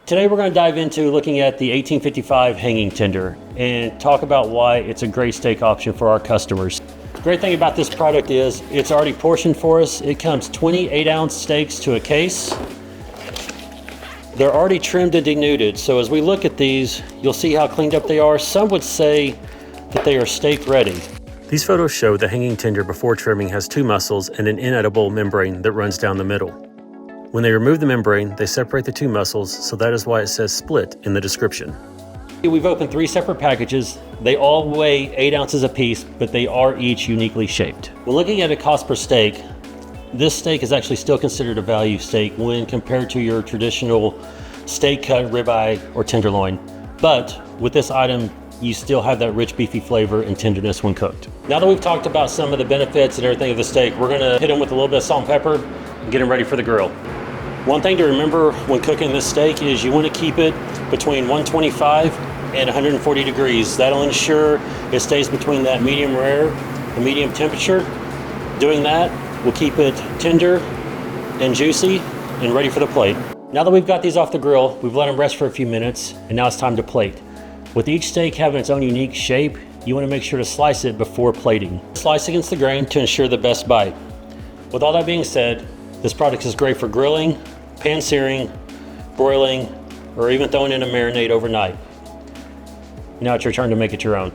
Today we're going to dive into looking at the 1855 hanging tender and talk about why it's a great steak option for our customers. The great thing about this product is it's already portioned for us. It comes 28-ounce steaks to a case. They're already trimmed and denuded, so as we look at these, you'll see how cleaned up they are. Some would say that they are steak ready. These photos show the hanging tender before trimming has two muscles and an inedible membrane that runs down the middle. When they remove the membrane, they separate the two muscles, so that is why it says split in the description. We've opened 3 separate packages. They all weigh 8 ounces apiece, but they are each uniquely shaped. When looking at a cost per steak, this steak is actually still considered a value steak when compared to your traditional steak cut, ribeye, or tenderloin. But with this item, you still have that rich beefy flavor and tenderness when cooked. Now that we've talked about some of the benefits and everything of the steak, we're gonna hit them with a little bit of salt and pepper and get them ready for the grill. One thing to remember when cooking this steak is you want to keep it between 125 and 140 degrees. That'll ensure it stays between that medium rare and medium temperature. Doing that will keep it tender and juicy and ready for the plate. Now that we've got these off the grill, we've let them rest for a few minutes, and now it's time to plate. With each steak having its own unique shape, you want to make sure to slice it before plating. Slice against the grain to ensure the best bite. With all that being said, this product is great for grilling, pan searing, broiling, or even throwing in a marinade overnight. Now it's your turn to make it your own.